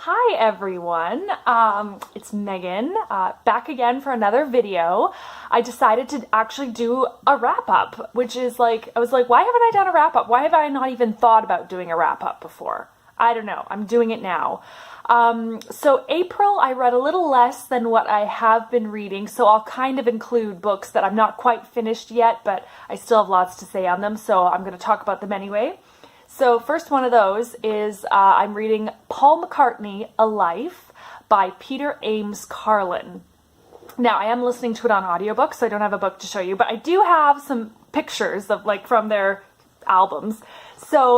Hi everyone, it's Megan, back again for another video. I decided to actually do a wrap-up, which is I was like, why haven't I done a wrap-up? Why have I not even thought about doing a wrap-up before? I don't know, I'm doing it now. So April, I read a little less than what I have been reading, so I'll kind of include books that I'm not quite finished yet, but I still have lots to say on them, so I'm going to talk about them anyway. So first one of those is I'm reading Paul McCartney, A Life by Peter Ames Carlin. Now, I am listening to it on audiobook, so I don't have a book to show you, but I do have some pictures of from their albums. So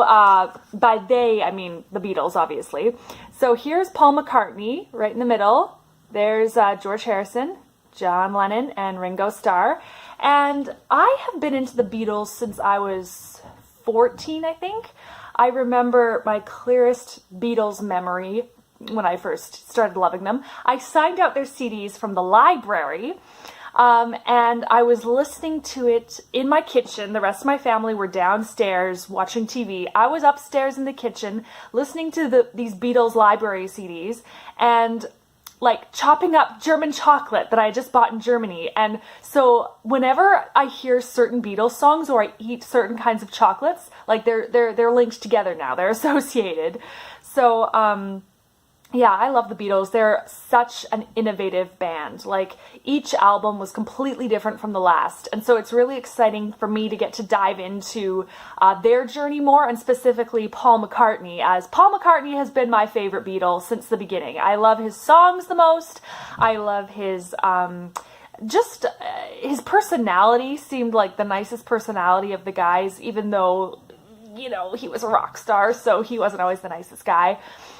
by they, I mean the Beatles, obviously. So here's Paul McCartney right in the middle. There's George Harrison, John Lennon, and Ringo Starr. And I have been into the Beatles since I was 14, I think. I remember my clearest Beatles memory when I first started loving them. I signed out their CDs from the library, and I was listening to it in my kitchen. The rest of my family were downstairs watching TV. I was upstairs in the kitchen listening to these Beatles library CDs and chopping up German chocolate that I just bought in Germany. And so whenever I hear certain Beatles songs or I eat certain kinds of chocolates, they're linked together now. They're associated. So yeah, I love the Beatles. They're such an innovative band. Each album was completely different from the last. And so it's really exciting for me to get to dive into their journey more, and specifically Paul McCartney, as Paul McCartney has been my favorite Beatle since the beginning. I love his songs the most. I love his his personality seemed like the nicest personality of the guys, even though, he was a rock star, so he wasn't always the nicest guy.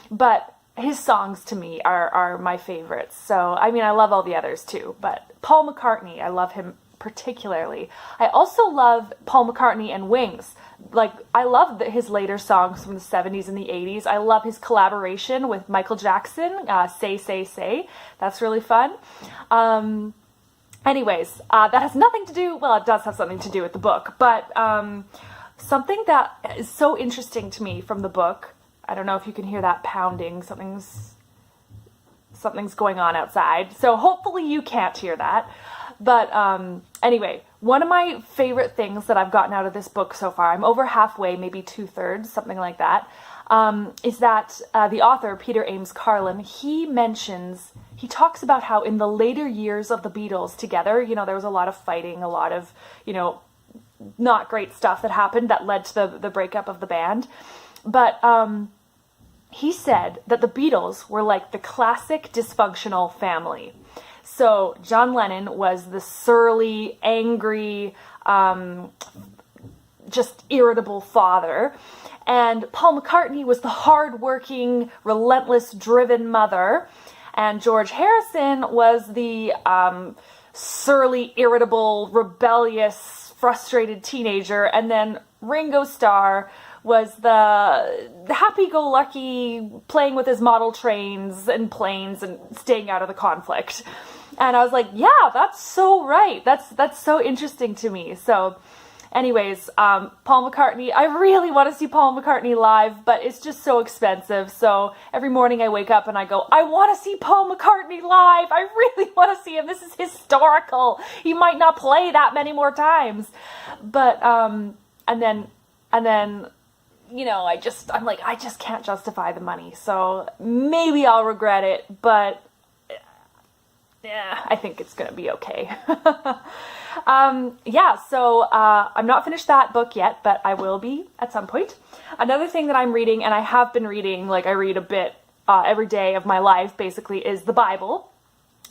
But his songs to me are my favorites. So, I mean, I love all the others too, but Paul McCartney, I love him particularly. I also love Paul McCartney and Wings. I love his later songs from the 70s and the 80s. I love his collaboration with Michael Jackson, Say, Say, Say. That's really fun. Anyways, that has nothing to do, well, it does have something to do with the book, but something that is so interesting to me from the book, I don't know if you can hear that pounding. Something's going on outside. So hopefully you can't hear that. But anyway, one of my favorite things that I've gotten out of this book so far, I'm over halfway, maybe 2/3, something like that, is that the author, Peter Ames Carlin, he talks about how in the later years of the Beatles together, there was a lot of fighting, a lot of, not great stuff that happened that led to the breakup of the band. But he said that the Beatles were like the classic dysfunctional family. So John Lennon was the surly, angry, just irritable father. And Paul McCartney was the hardworking, relentless, driven mother. And George Harrison was the surly, irritable, rebellious, frustrated teenager. And then Ringo Starr was the happy-go-lucky, playing with his model trains and planes and staying out of the conflict. And I was like, yeah, that's so right. That's so interesting to me. So anyways, Paul McCartney, I really want to see Paul McCartney live, but it's just so expensive. So every morning I wake up and I go, I want to see Paul McCartney live. I really want to see him. This is historical. He might not play that many more times. But, and then, I just can't justify the money. So maybe I'll regret it, but yeah, I think it's going to be okay. Yeah, so I'm not finished that book yet, but I will be at some point. Another thing that I'm reading, and I have been reading, I read a bit every day of my life, basically, is the Bible.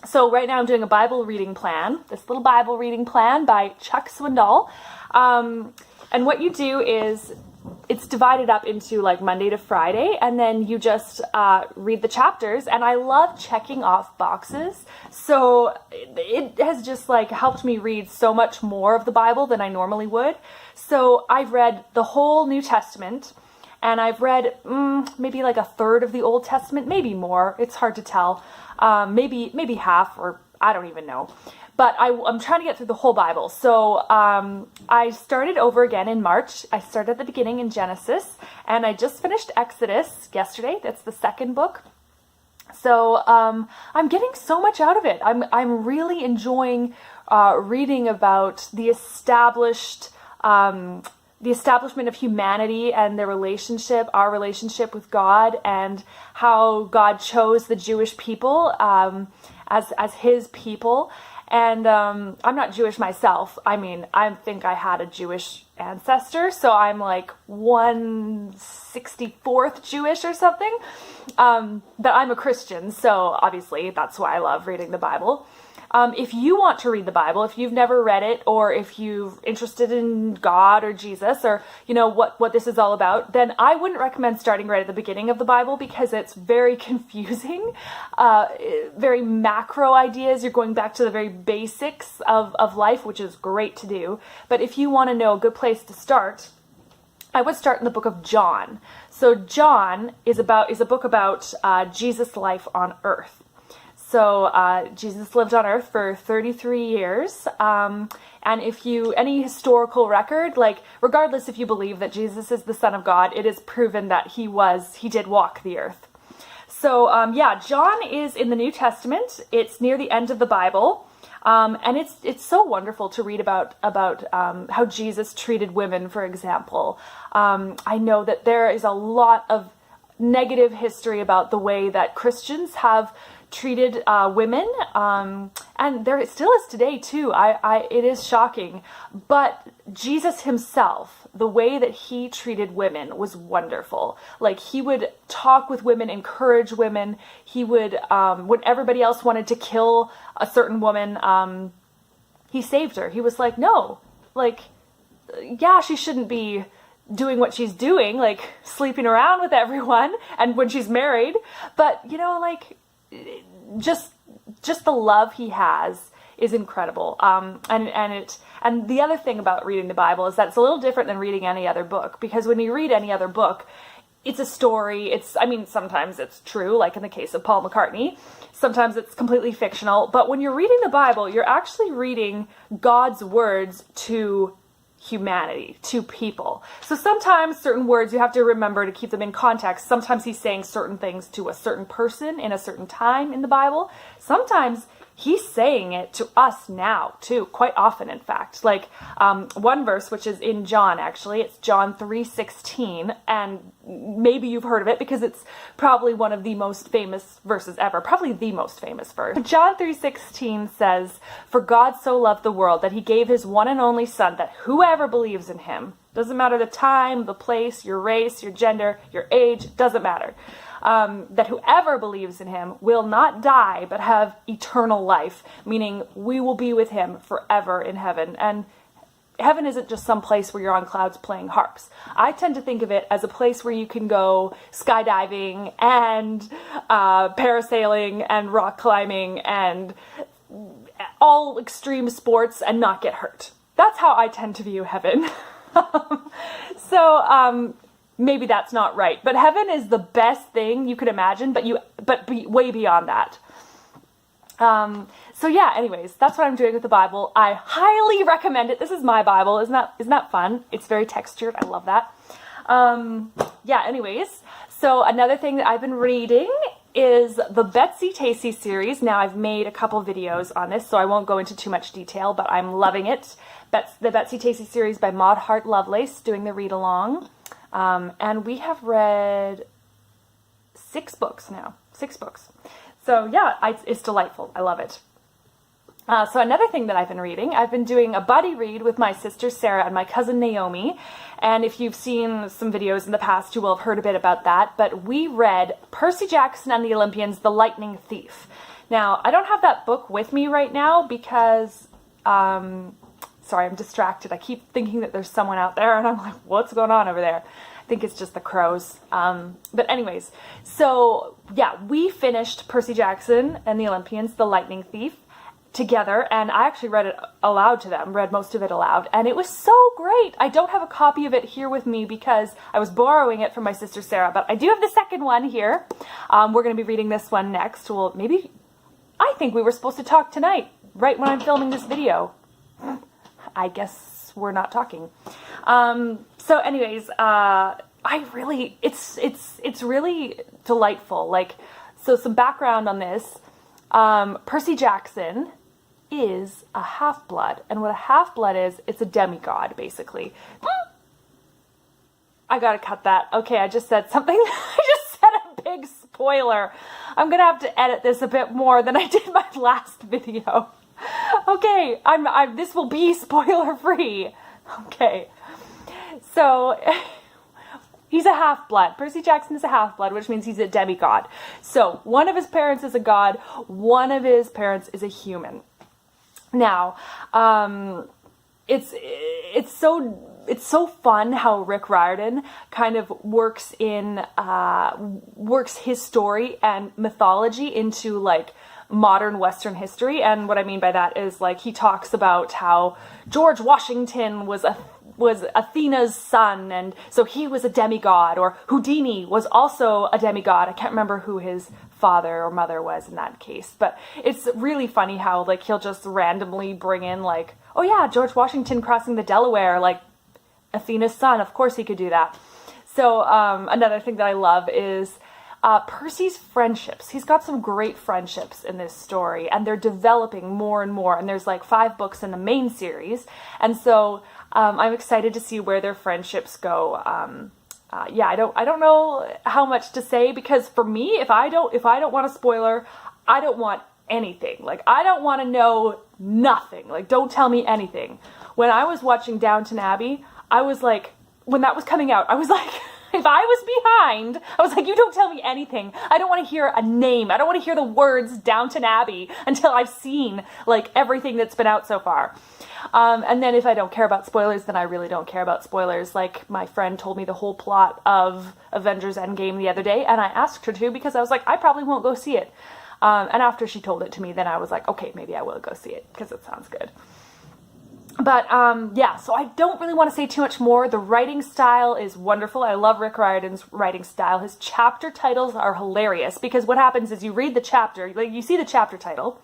So right now I'm doing a Bible reading plan, this little Bible reading plan by Chuck Swindoll. And what you do is, it's divided up into Monday to Friday, and then you just read the chapters, and I love checking off boxes. So it has just helped me read so much more of the Bible than I normally would. So I've read the whole New Testament, and I've read maybe a third of the Old Testament, maybe more. It's hard to tell. Maybe half, or I don't even know. But I'm trying to get through the whole Bible. So I started over again in March. I started at the beginning in Genesis, and I just finished Exodus yesterday. That's the second book. So I'm getting so much out of it. I'm really enjoying reading about the establishment of humanity and their relationship, our relationship with God, and how God chose the Jewish people as His people. And I'm not Jewish myself. I mean, I think I had a Jewish ancestor, so I'm like 1/64th Jewish or something. But I'm a Christian, so obviously that's why I love reading the Bible. If you want to read the Bible, if you've never read it, or if you're interested in God or Jesus, or what this is all about, then I wouldn't recommend starting right at the beginning of the Bible, because it's very confusing, very macro ideas. You're going back to the very basics of life, which is great to do. But if you want to know a good place to start, I would start in the book of John. So John is a book about Jesus' life on earth. So Jesus lived on earth for 33 years. And any historical record, like regardless if you believe that Jesus is the Son of God, it is proven that he did walk the earth. So John is in the New Testament. It's near the end of the Bible. And it's so wonderful to read about how Jesus treated women, for example. I know that there is a lot of negative history about the way that Christians have treated women, and there still is today too. It is shocking, but Jesus himself, the way that he treated women was wonderful. Like, he would talk with women, encourage women. He would, when everybody else wanted to kill a certain woman, he saved her. He was like, no, like, yeah, she shouldn't be doing what she's doing, like sleeping around with everyone, and when she's married, but just the love he has is incredible. And the other thing about reading the Bible is that it's a little different than reading any other book, because when you read any other book, it's a story. Sometimes it's true, like in the case of Paul McCartney. Sometimes it's completely fictional. But when you're reading the Bible, you're actually reading God's words to humanity, to people. So sometimes certain words you have to remember to keep them in context. Sometimes he's saying certain things to a certain person in a certain time in the Bible. Sometimes he's saying it to us now too, quite often in fact. Like one verse, which is in John, actually, it's John 3:16, and maybe you've heard of it because it's probably one of the most famous verses ever, probably the most famous verse. John 3:16 says, "For God so loved the world that he gave his one and only Son, that whoever believes in him," doesn't matter the time, the place, your race, your gender, your age, doesn't matter, that whoever believes in him will not die but have eternal life, meaning we will be with him forever in heaven. And heaven isn't just some place where you're on clouds playing harps. I tend to think of it as a place where you can go skydiving and parasailing and rock climbing and all extreme sports and not get hurt. That's how I tend to view heaven. Maybe that's not right, but heaven is the best thing you could imagine, but way beyond that. Anyways, that's what I'm doing with the Bible. I highly recommend it. This is my Bible. Isn't that fun? It's very textured. I love that. Anyways, so another thing that I've been reading is the Betsy Tacy series. Now, I've made a couple videos on this, so I won't go into too much detail, but I'm loving it. The Betsy Tacy series by Maud Hart Lovelace, doing the read-along. And we have read 6 books now. 6 books. So yeah, it's delightful. I love it. So another thing that I've been reading, I've been doing a buddy read with my sister Sarah and my cousin Naomi. And if you've seen some videos in the past, you will have heard a bit about that. But we read Percy Jackson and the Olympians, The Lightning Thief. Now, I don't have that book with me right now because, sorry, I'm distracted. I keep thinking that there's someone out there and I'm like, what's going on over there? I think it's just the crows. But anyways, so yeah, we finished Percy Jackson and the Olympians, The Lightning Thief, together, and I actually read it aloud to them, read most of it aloud, and it was so great. I don't have a copy of it here with me because I was borrowing it from my sister Sarah, but I do have the second one here. We're going to be reading this one next. Well, maybe, I think we were supposed to talk tonight, right when I'm filming this video. I guess we're not talking. So anyways, it's really delightful. Like, So some background on this. Percy Jackson is a half-blood. And what a half-blood is, it's a demigod, basically. I gotta cut that. Okay, I just said something. I just said a big spoiler. I'm gonna have to edit this a bit more than I did my last video. Okay, this will be spoiler-free. Okay, so he's a half-blood. Percy Jackson is a half-blood, which means he's a demigod. So one of his parents is a god, one of his parents is a human. Now, it's so fun how Rick Riordan kind of works his story and mythology into like modern Western history. And what I mean by that is like he talks about how George Washington was Athena's son, and so he was a demigod, or Houdini was also a demigod. I can't remember who his father or mother was in that case, but it's really funny how like he'll just randomly bring in like, oh yeah, George Washington crossing the Delaware, like Athena's son, of course he could do that. So another thing that I love is Percy's friendships. He's got some great friendships in this story, and they're developing more and more, and there's like 5 books in the main series, and so I'm excited to see where their friendships go. Yeah, I don't know how much to say, because for me, if I don't want a spoiler, I don't want anything. Like, I don't want to know nothing. Like, don't tell me anything. When I was watching Downton Abbey, I was like, when that was coming out, I was like, if I was behind, I was like, you don't tell me anything. I don't want to hear a name. I don't want to hear the words Downton Abbey until I've seen like everything that's been out so far. And then if I don't care about spoilers, then I really don't care about spoilers. Like, my friend told me the whole plot of Avengers Endgame the other day, and I asked her to because I was like, I probably won't go see it. And after she told it to me, then I was like, okay, maybe I will go see it because it sounds good. But yeah, so I don't really want to say too much more. The writing style is wonderful. I love Rick Riordan's writing style. His chapter titles are hilarious, because what happens is you read the chapter, like you see the chapter title,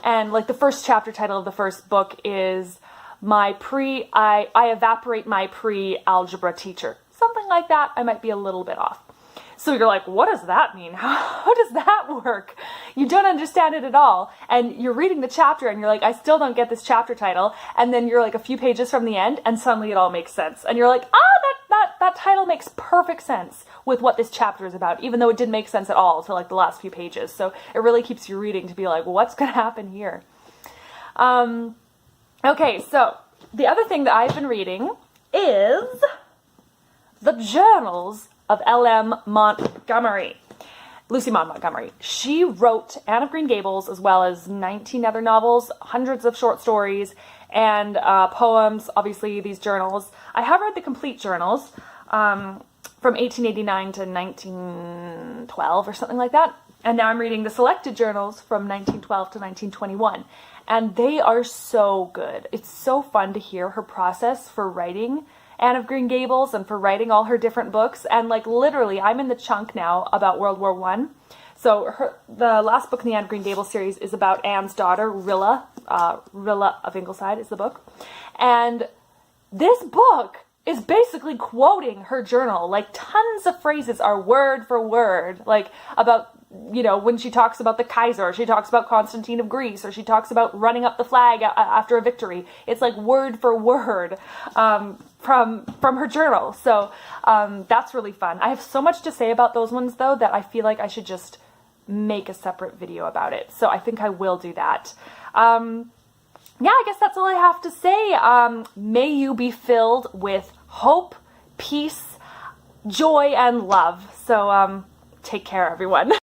and like the first chapter title of the first book is I evaporate my pre-algebra teacher. Something like that. I might be a little bit off. So you're like, what does that mean? How does that work? You don't understand it at all. And you're reading the chapter and you're like, I still don't get this chapter title. And then you're like a few pages from the end and suddenly it all makes sense. And you're like, that title makes perfect sense with what this chapter is about, even though it didn't make sense at all to like the last few pages. So it really keeps you reading to be like, what's going to happen here? Okay, so the other thing that I've been reading is the Journals of Lm Montgomery. Lucy Maud Montgomery. She wrote Anne of Green Gables, as well as 19 other novels, hundreds of short stories, and poems, obviously these journals. I have read the complete journals from 1889 to 1912 or something like that. And now I'm reading the selected journals from 1912 to 1921. And they are so good. It's so fun to hear her process for writing Anne of Green Gables and for writing all her different books. And like literally, I'm in the chunk now about World War I. So the last book in the Anne of Green Gables series is about Anne's daughter, Rilla. Rilla of Ingleside is the book. And this book is basically quoting her journal. Like, tons of phrases are word for word, like about, you know, when she talks about the Kaiser, she talks about Constantine of Greece, or she talks about running up the flag after a victory. It's like word for word from her journal. So that's really fun. I have so much to say about those ones, though, that I feel like I should just make a separate video about it. So I think I will do that. Yeah, I guess that's all I have to say. May you be filled with hope, peace, joy, and love. So take care, everyone.